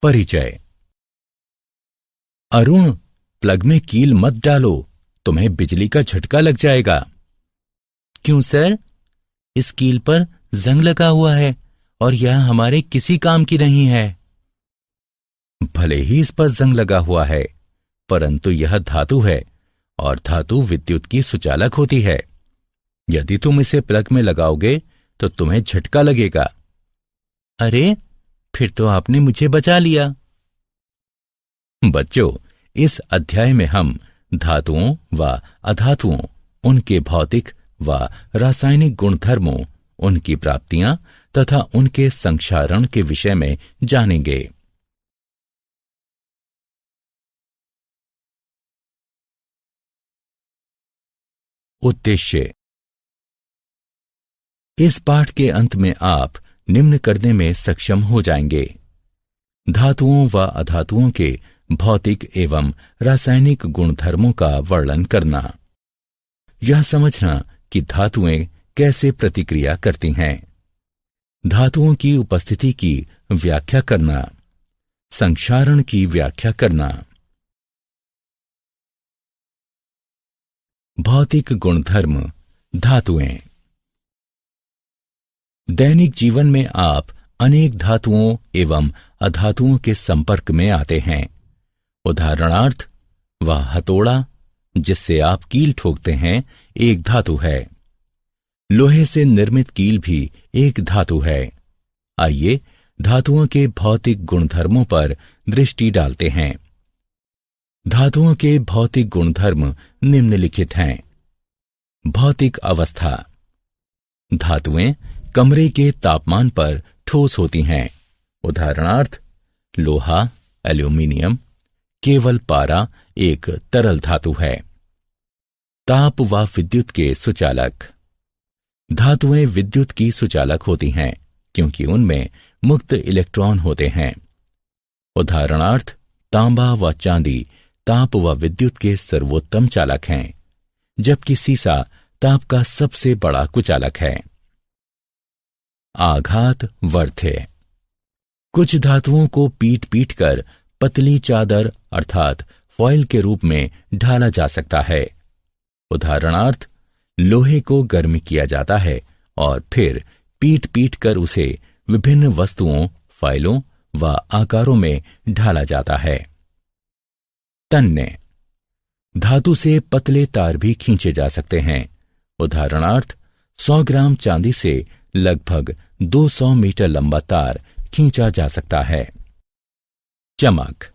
परिचय। अरुण, प्लग में कील मत डालो, तुम्हें बिजली का झटका लग जाएगा। क्यों सर? इस कील पर जंग लगा हुआ है और यह हमारे किसी काम की नहीं है। भले ही इस पर जंग लगा हुआ है, परंतु यह धातु है और धातु विद्युत की सुचालक होती है। यदि तुम इसे प्लग में लगाओगे तो तुम्हें झटका लगेगा। अरे, फिर तो आपने मुझे बचा लिया। बच्चों, इस अध्याय में हम धातुओं व अधातुओं, उनके भौतिक व रासायनिक गुणधर्मों, उनकी प्राप्तियां तथा उनके संक्षारण के विषय में जानेंगे। उद्देश्य। इस पाठ के अंत में आप निम्न करने में सक्षम हो जाएंगे: धातुओं व अधातुओं के भौतिक एवं रासायनिक गुणधर्मों का वर्णन करना, यह समझना कि धातुएं कैसे प्रतिक्रिया करती हैं, धातुओं की उपस्थिति की व्याख्या करना, संक्षारण की व्याख्या करना। भौतिक गुणधर्म धातुएं। दैनिक जीवन में आप अनेक धातुओं एवं अधातुओं के संपर्क में आते हैं। उदाहरणार्थ, वह हथौड़ा जिससे आप कील ठोकते हैं एक धातु है। लोहे से निर्मित कील भी एक धातु है। आइए धातुओं के भौतिक गुणधर्मों पर दृष्टि डालते हैं। धातुओं के भौतिक गुणधर्म निम्नलिखित हैं। भौतिक अवस्था। धातुएं कमरे के तापमान पर ठोस होती हैं। उदाहरणार्थ, लोहा, एल्यूमीनियम। केवल पारा एक तरल धातु है। ताप व विद्युत के सुचालक। धातुएं विद्युत की सुचालक होती हैं क्योंकि उनमें मुक्त इलेक्ट्रॉन होते हैं। उदाहरणार्थ, तांबा व चांदी ताप व विद्युत के सर्वोत्तम चालक हैं, जबकि सीसा ताप का सबसे बड़ा कुचालक है। आघात वर्ध्य। कुछ धातुओं को पीट पीट कर पतली चादर अर्थात फॉइल के रूप में ढाला जा सकता है। उदाहरणार्थ, लोहे को गर्म किया जाता है और फिर पीट पीट कर उसे विभिन्न वस्तुओं, फाइलों व आकारों में ढाला जाता है। तन्य। धातु से पतले तार भी खींचे जा सकते हैं। उदाहरणार्थ, 100 ग्राम चांदी से लगभग 200 मीटर लंबा तार खींचा जा सकता है। चमक।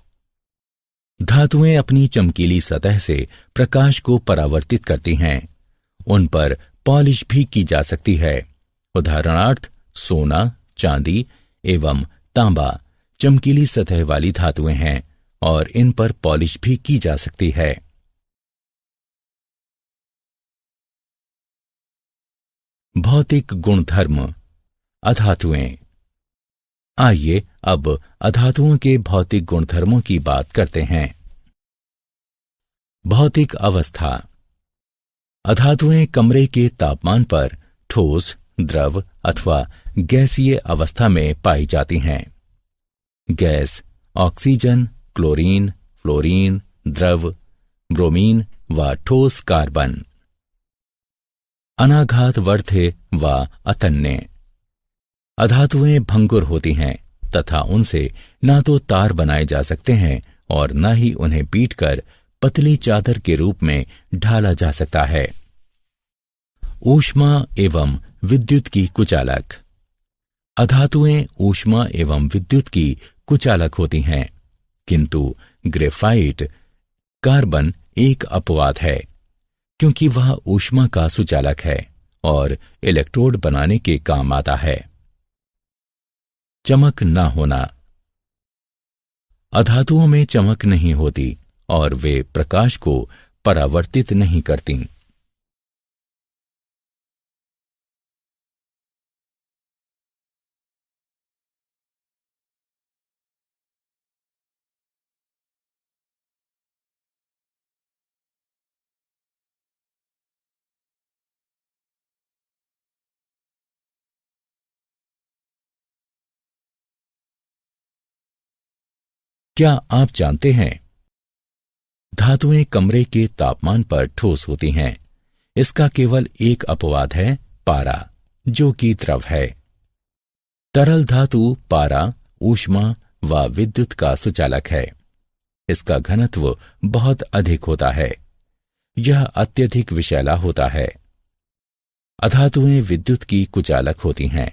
धातुएं अपनी चमकीली सतह से प्रकाश को परावर्तित करती हैं। उन पर पॉलिश भी की जा सकती है। उदाहरणार्थ, सोना, चांदी एवं तांबा चमकीली सतह वाली धातुएं हैं और इन पर पॉलिश भी की जा सकती है। भौतिक गुणधर्म अधातुएं। आइए अब अधातुओं के भौतिक गुणधर्मों की बात करते हैं। भौतिक अवस्था। अधातुएं कमरे के तापमान पर ठोस, द्रव अथवा गैसीय अवस्था में पाई जाती हैं। गैस ऑक्सीजन, क्लोरीन, फ्लोरीन, द्रव ब्रोमीन व ठोस कार्बन। अनाघात वर्ध्य व अतन्य। अधातुएं भंगुर होती हैं तथा उनसे ना तो तार बनाए जा सकते हैं और न ही उन्हें पीटकर पतली चादर के रूप में ढाला जा सकता है। ऊष्मा एवं विद्युत की कुचालक। अधातुएं ऊष्मा एवं विद्युत की कुचालक होती हैं, किंतु ग्रेफाइट कार्बन एक अपवाद है क्योंकि वह ऊष्मा का सुचालक है और इलेक्ट्रोड बनाने के काम आता है। चमक ना होना। अधातुओं में चमक नहीं होती और वे प्रकाश को परावर्तित नहीं करती। क्या आप जानते हैं, धातुएं कमरे के तापमान पर ठोस होती हैं। इसका केवल एक अपवाद है, पारा, जो कि द्रव है। तरल धातु पारा ऊष्मा व विद्युत का सुचालक है। इसका घनत्व बहुत अधिक होता है। यह अत्यधिक विषैला होता है। अधातुएं विद्युत की कुचालक होती हैं,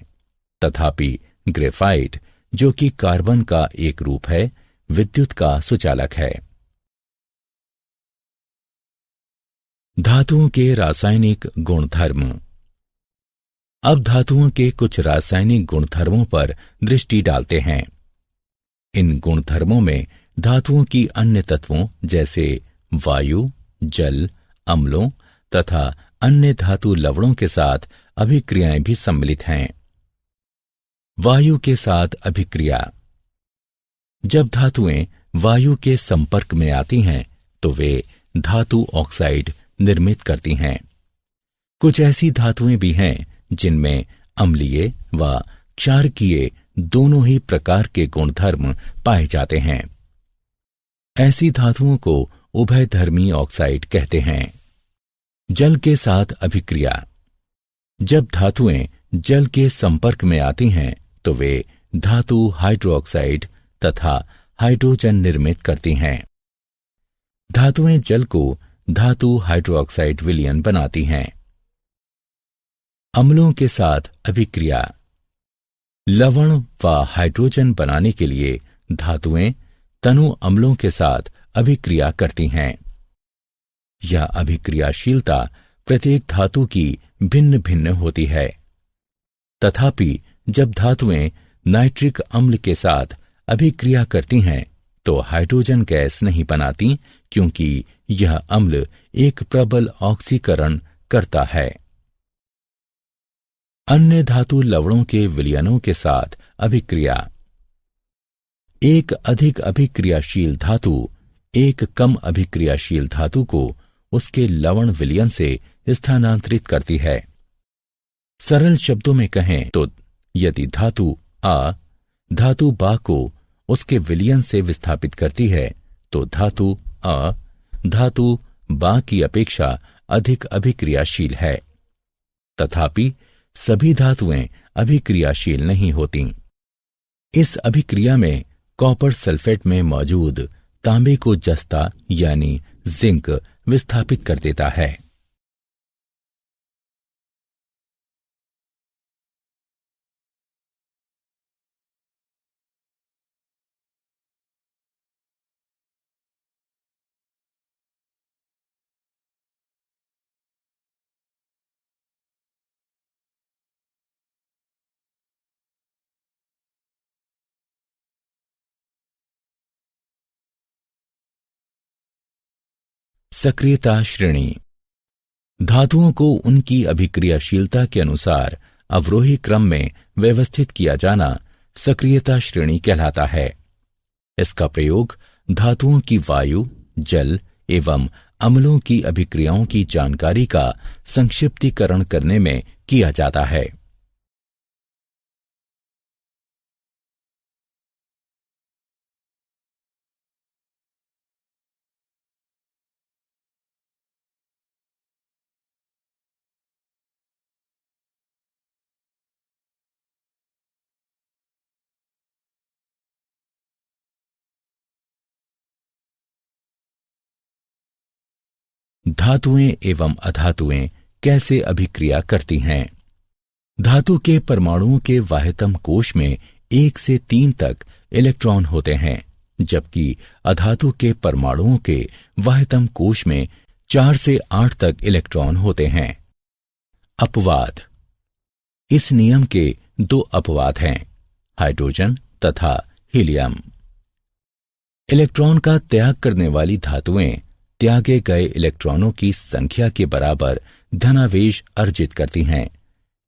तथापि ग्रेफाइट, जो कि कार्बन का एक रूप है, विद्युत का सुचालक है। धातुओं के रासायनिक गुणधर्म। अब धातुओं के कुछ रासायनिक गुणधर्मों पर दृष्टि डालते हैं। इन गुणधर्मों में धातुओं की अन्य तत्वों जैसे वायु, जल, अम्लों तथा अन्य धातु लवणों के साथ अभिक्रियाएं भी सम्मिलित हैं। वायु के साथ अभिक्रिया। जब धातुएं वायु के संपर्क में आती हैं तो वे धातु ऑक्साइड निर्मित करती हैं। कुछ ऐसी धातुएं भी हैं जिनमें अम्लीय व क्षारकीय दोनों ही प्रकार के गुणधर्म पाए जाते हैं। ऐसी धातुओं को उभयधर्मी ऑक्साइड कहते हैं। जल के साथ अभिक्रिया। जब धातुएं जल के संपर्क में आती हैं तो वे धातु हाइड्रोक्साइड तथा हाइड्रोजन निर्मित करती हैं। धातुएं जल को धातु हाइड्रोक्साइड विलयन बनाती हैं। अम्लों के साथ अभिक्रिया। लवण व हाइड्रोजन बनाने के लिए धातुएं तनु अम्लों के साथ अभिक्रिया करती हैं। यह अभिक्रियाशीलता प्रत्येक धातु की भिन्न भिन्न होती है। तथापि जब धातुएं नाइट्रिक अम्ल के साथ अभिक्रिया करती हैं तो हाइड्रोजन गैस नहीं बनाती, क्योंकि यह अम्ल एक प्रबल ऑक्सीकरण करता है। अन्य धातु लवणों के विलयनों के साथ अभिक्रिया। एक अधिक अभिक्रियाशील धातु एक कम अभिक्रियाशील धातु को उसके लवण विलयन से स्थानांतरित करती है। सरल शब्दों में कहें तो यदि धातु आ धातु बा को उसके विलयन से विस्थापित करती है तो धातु आ धातु बा की अपेक्षा अधिक अभिक्रियाशील है। तथापि सभी धातुएं अभिक्रियाशील नहीं होती। इस अभिक्रिया में कॉपर सल्फेट में मौजूद तांबे को जस्ता यानी जिंक विस्थापित कर देता है। सक्रियता श्रेणी। धातुओं को उनकी अभिक्रियाशीलता के अनुसार अवरोही क्रम में व्यवस्थित किया जाना सक्रियता श्रेणी कहलाता है। इसका प्रयोग धातुओं की वायु, जल एवं अम्लों की अभिक्रियाओं की जानकारी का संक्षिप्तीकरण करने में किया जाता है। धातुएं एवं अधातुएं कैसे अभिक्रिया करती हैं? धातु के परमाणुओं के वाह्यतम कोश में 1 से 3 तक इलेक्ट्रॉन होते हैं, जबकि अधातु के परमाणुओं के वाह्यतम कोश में 4 से 8 तक इलेक्ट्रॉन होते हैं। अपवाद। इस नियम के 2 अपवाद हैं, हाइड्रोजन तथा हीलियम। इलेक्ट्रॉन का त्याग करने वाली धातुएं त्यागे गए इलेक्ट्रॉनों की संख्या के बराबर धनावेश अर्जित करती हैं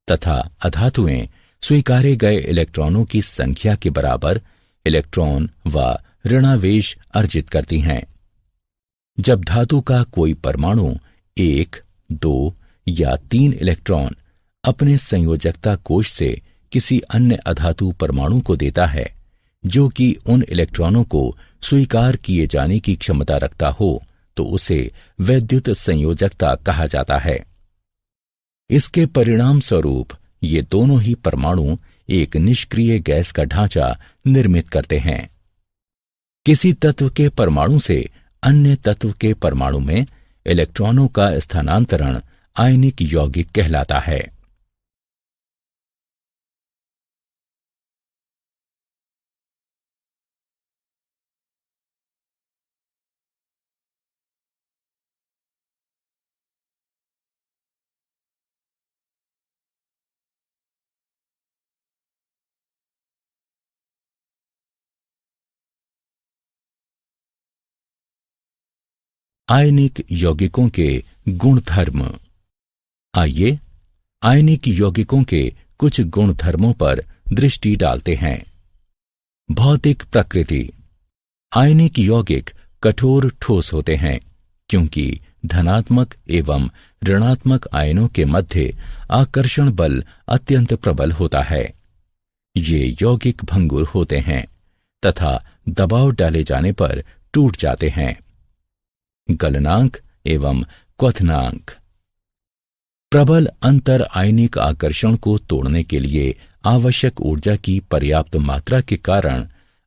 तथा अधातुएं स्वीकारे गए इलेक्ट्रॉनों की संख्या के बराबर इलेक्ट्रॉन व ऋणावेश अर्जित करती हैं। जब धातु का कोई परमाणु 1, 2 या 3 इलेक्ट्रॉन अपने संयोजकता कोश से किसी अन्य अधातु परमाणु को देता है, जो कि उन इलेक्ट्रॉनों को स्वीकार किए जाने की क्षमता रखता हो तो उसे वैद्युत संयोजकता कहा जाता है। इसके परिणाम स्वरूप ये दोनों ही परमाणु एक निष्क्रिय गैस का ढांचा निर्मित करते हैं। किसी तत्व के परमाणु से अन्य तत्व के परमाणु में इलेक्ट्रॉनों का स्थानांतरण आयनिक यौगिक कहलाता है। आयनिक यौगिकों के गुणधर्म। आइए आयनिक यौगिकों के कुछ गुणधर्मों पर दृष्टि डालते हैं। भौतिक प्रकृति। आयनिक यौगिक कठोर ठोस होते हैं क्योंकि धनात्मक एवं ऋणात्मक आयनों के मध्य आकर्षण बल अत्यंत प्रबल होता है। ये यौगिक भंगुर होते हैं तथा दबाव डाले जाने पर टूट जाते हैं। गलनांक एवं क्वथनांक। प्रबल अंतर आयनिक आकर्षण को तोड़ने के लिए आवश्यक ऊर्जा की पर्याप्त मात्रा के कारण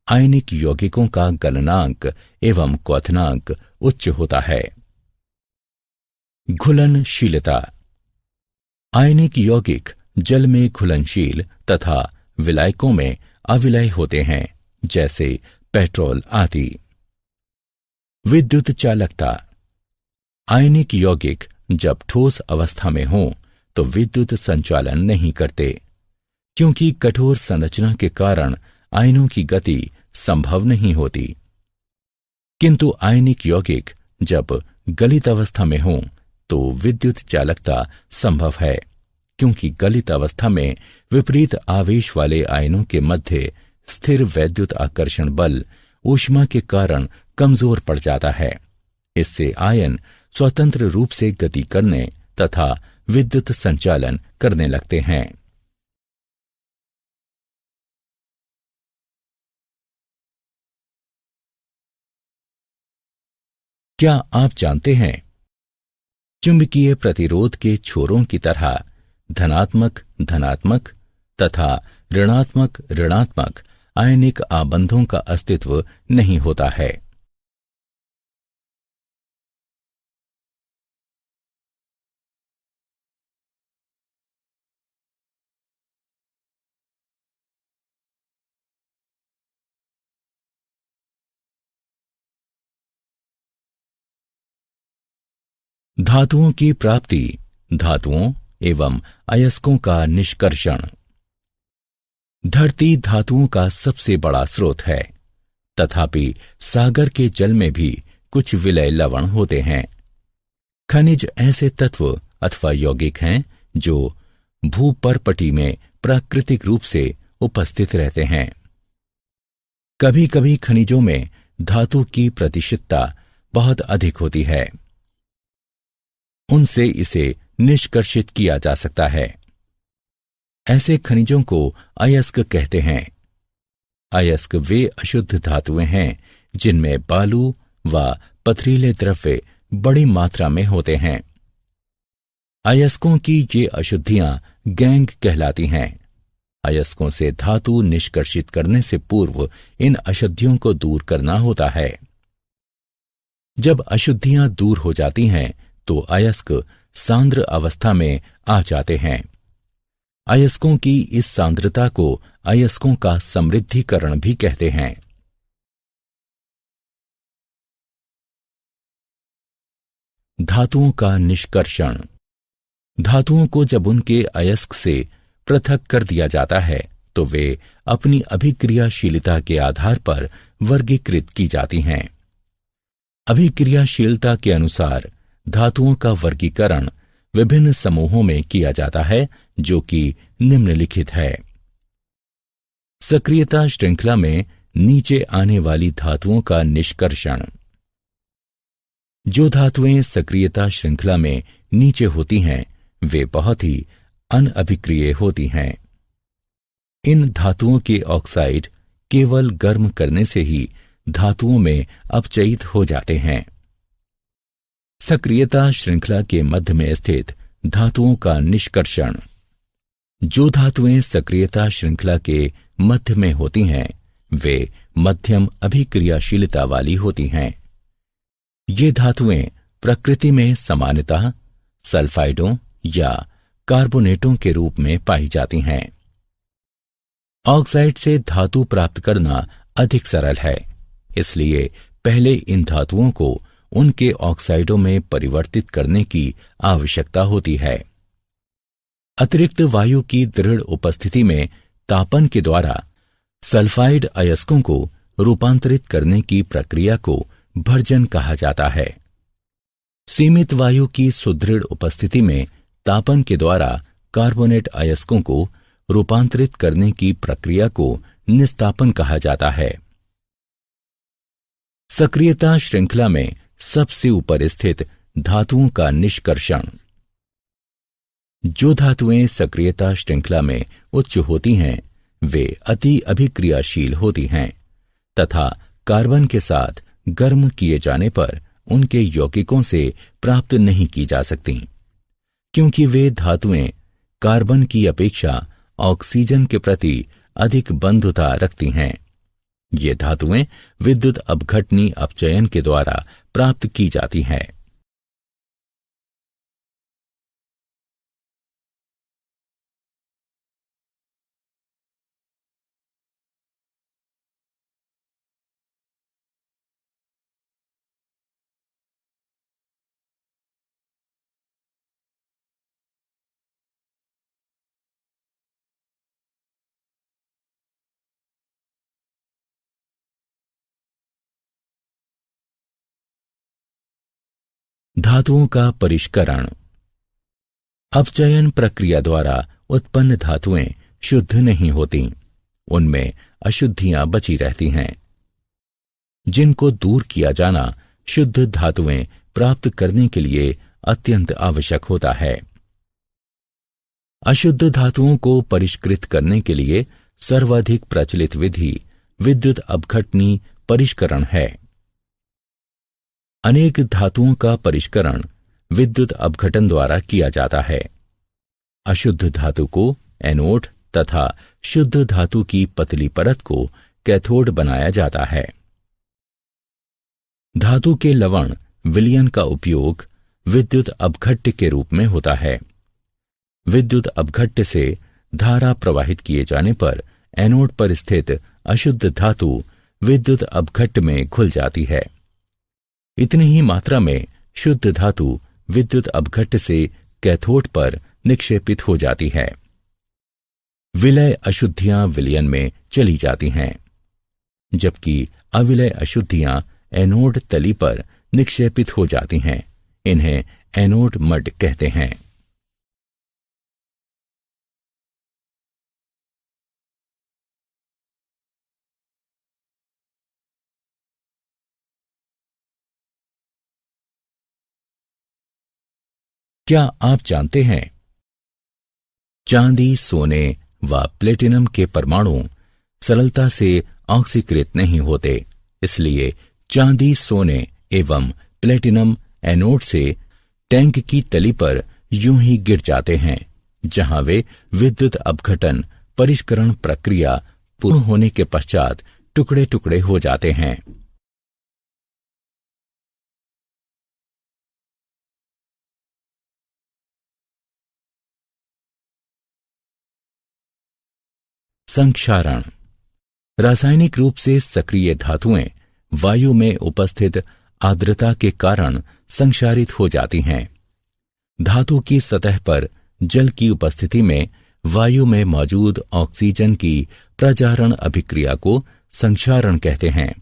आयनिक यौगिकों का गलनांक एवं क्वथनांक उच्च होता है। घुलनशीलता। आयनिक यौगिक जल में घुलनशील तथा विलायकों में अविलय होते हैं, जैसे पेट्रोल आदि। विद्युत चालकता। आयनिक यौगिक जब ठोस अवस्था में हों तो विद्युत संचालन नहीं करते, क्योंकि कठोर संरचना के कारण आयनों की गति संभव नहीं होती। किंतु आयनिक यौगिक जब गलित अवस्था में हों तो विद्युत चालकता संभव है, क्योंकि गलित अवस्था में विपरीत आवेश वाले आयनों के मध्य स्थिर वैद्युत आकर्षण बल ऊष्मा के कारण कमजोर पड़ जाता है। इससे आयन स्वतंत्र रूप से गति करने तथा विद्युत संचालन करने लगते हैं। क्या आप जानते हैं, चुंबकीय प्रतिरोध के छोरों की तरह धनात्मक धनात्मक तथा ऋणात्मक ऋणात्मक आयनिक आबंधों का अस्तित्व नहीं होता है। धातुओं की प्राप्ति, धातुओं एवं अयस्कों का निष्कर्षण। धरती धातुओं का सबसे बड़ा स्रोत है, तथापि सागर के जल में भी कुछ विलय लवण होते हैं। खनिज ऐसे तत्व अथवा यौगिक हैं जो भूपर्पटी में प्राकृतिक रूप से उपस्थित रहते हैं। कभी कभी खनिजों में धातु की प्रतिशतता बहुत अधिक होती है, उनसे इसे निष्कर्षित किया जा सकता है। ऐसे खनिजों को अयस्क कहते हैं। अयस्क वे अशुद्ध धातुएं हैं जिनमें बालू व पथरीले द्रव्य बड़ी मात्रा में होते हैं। अयस्कों की ये अशुद्धियां गैंग कहलाती हैं। अयस्कों से धातु निष्कर्षित करने से पूर्व इन अशुद्धियों को दूर करना होता है। जब अशुद्धियां दूर हो जाती हैं तो अयस्क सांद्र अवस्था में आ जाते हैं। अयस्कों की इस सांद्रता को अयस्कों का समृद्धिकरण भी कहते हैं। धातुओं का निष्कर्षण। धातुओं को जब उनके अयस्क से पृथक कर दिया जाता है तो वे अपनी अभिक्रियाशीलता के आधार पर वर्गीकृत की जाती हैं। अभिक्रियाशीलता के अनुसार धातुओं का वर्गीकरण विभिन्न समूहों में किया जाता है, जो कि निम्नलिखित है। सक्रियता श्रृंखला में नीचे आने वाली धातुओं का निष्कर्षण। जो धातुएं सक्रियता श्रृंखला में नीचे होती हैं वे बहुत ही अनअभिक्रिय होती हैं। इन धातुओं के ऑक्साइड केवल गर्म करने से ही धातुओं में अपचयित हो जाते हैं। सक्रियता श्रृंखला के मध्य में स्थित धातुओं का निष्कर्षण। जो धातुएं सक्रियता श्रृंखला के मध्य में होती हैं वे मध्यम अभिक्रियाशीलता वाली होती हैं। ये धातुएं प्रकृति में सामान्यतः सल्फाइडों या कार्बोनेटों के रूप में पाई जाती हैं। ऑक्साइड से धातु प्राप्त करना अधिक सरल है, इसलिए पहले इन धातुओं को उनके ऑक्साइडों में परिवर्तित करने की आवश्यकता होती है। अतिरिक्त वायु की दृढ़ उपस्थिति में तापन के द्वारा सल्फाइड अयस्कों को रूपांतरित करने की प्रक्रिया को भर्जन कहा जाता है। सीमित वायु की सुदृढ़ उपस्थिति में तापन के द्वारा कार्बोनेट अयस्कों को रूपांतरित करने की प्रक्रिया को निस्तापन कहा जाता है। सक्रियता श्रृंखला में सबसे ऊपर स्थित धातुओं का निष्कर्षण। जो धातुएं सक्रियता श्रृंखला में उच्च होती हैं वे अति अभिक्रियाशील होती हैं तथा कार्बन के साथ गर्म किए जाने पर उनके यौगिकों से प्राप्त नहीं की जा सकती, क्योंकि वे धातुएं कार्बन की अपेक्षा ऑक्सीजन के प्रति अधिक बंधुता रखती हैं। ये धातुएं विद्युत अपघटनी अपचयन के द्वारा प्राप्त की जाती हैं। धातुओं का परिष्करण। अपचयन प्रक्रिया द्वारा उत्पन्न धातुएं शुद्ध नहीं होती, उनमें अशुद्धियां बची रहती हैं, जिनको दूर किया जाना शुद्ध धातुएं प्राप्त करने के लिए अत्यंत आवश्यक होता है। अशुद्ध धातुओं को परिष्कृत करने के लिए सर्वाधिक प्रचलित विधि विद्युत अपघटनी परिष्करण है। अनेक धातुओं का परिष्करण विद्युत अपघटन द्वारा किया जाता है। अशुद्ध धातु को एनोड तथा शुद्ध धातु की पतली परत को कैथोड बनाया जाता है। धातु के लवण विलयन का उपयोग विद्युत अपघट्य के रूप में होता है। विद्युत अपघट्य से धारा प्रवाहित किए जाने पर एनोड पर स्थित अशुद्ध धातु विद्युत अपघट्य में घुल जाती है। इतनी ही मात्रा में शुद्ध धातु विद्युत अपघट्य से कैथोड पर निक्षेपित हो जाती है। विलय अशुद्धियां विलयन में चली जाती हैं, जबकि अविलय अशुद्धियां एनोड तली पर निक्षेपित हो जाती हैं। इन्हें एनोड मड कहते हैं। क्या आप जानते हैं चांदी, सोने व प्लेटिनम के परमाणु सरलता से ऑक्सीकृत नहीं होते, इसलिए चांदी, सोने एवं प्लेटिनम एनोड से टैंक की तली पर यूं ही गिर जाते हैं, जहां वे विद्युत अपघटन परिष्करण प्रक्रिया पूर्ण होने के पश्चात टुकड़े टुकड़े हो जाते हैं। संक्षारण। रासायनिक रूप से सक्रिय धातुएं वायु में उपस्थित आर्द्रता के कारण संक्षारित हो जाती हैं। धातु की सतह पर जल की उपस्थिति में वायु में मौजूद ऑक्सीजन की प्रजारण अभिक्रिया को संक्षारण कहते हैं।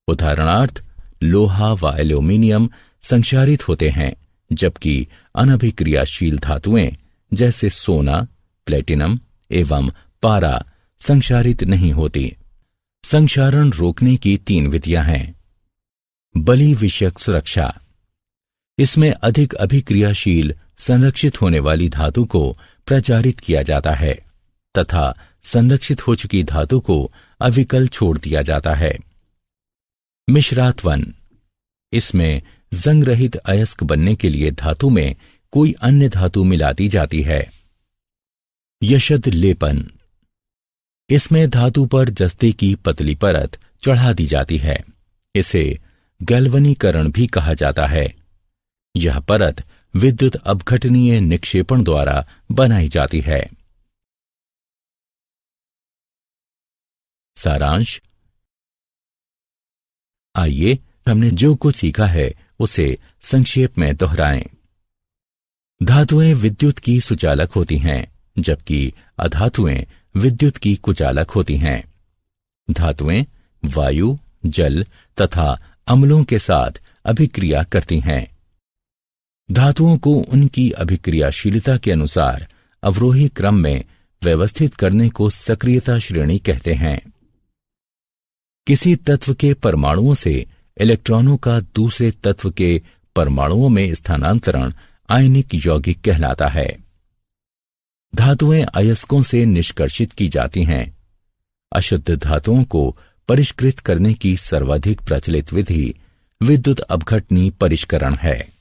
उदाहरणार्थ लोहा व एल्यूमीनियम संक्षारित होते हैं, जबकि अनभिक्रियाशील धातुएं जैसे सोना, प्लेटिनम एवं पारा संक्षारित नहीं होती। संक्षारण रोकने की 3 विधियां हैं। बलि विषयक सुरक्षा। इसमें अधिक अभिक्रियाशील संरक्षित होने वाली धातु को प्रचारित किया जाता है तथा संरक्षित हो चुकी धातु को अविकल छोड़ दिया जाता है। मिश्रात 1, इसमें जंग रहित अयस्क बनने के लिए धातु में कोई अन्य धातु मिला दी जाती है। यशद लेपन, इसमें धातु पर जस्ते की पतली परत चढ़ा दी जाती है। इसे गैल्वनीकरण भी कहा जाता है। यह परत विद्युत अपघटनीय निक्षेपण द्वारा बनाई जाती है। सारांश, आइए हमने जो कुछ सीखा है उसे संक्षेप में दोहराएं। धातुएं विद्युत की सुचालक होती हैं, जबकि अधातुएं विद्युत की कुचालक होती हैं। धातुएं वायु, जल तथा अम्लों के साथ अभिक्रिया करती हैं। धातुओं को उनकी अभिक्रियाशीलता के अनुसार अवरोही क्रम में व्यवस्थित करने को सक्रियता श्रेणी कहते हैं। किसी तत्व के परमाणुओं से इलेक्ट्रॉनों का दूसरे तत्व के परमाणुओं में स्थानांतरण आयनिक यौगिक कहलाता है। धातुएं अयस्कों से निष्कर्षित की जाती हैं। अशुद्ध धातुओं को परिष्कृत करने की सर्वाधिक प्रचलित विधि विद्युत अपघटनी परिष्करण है।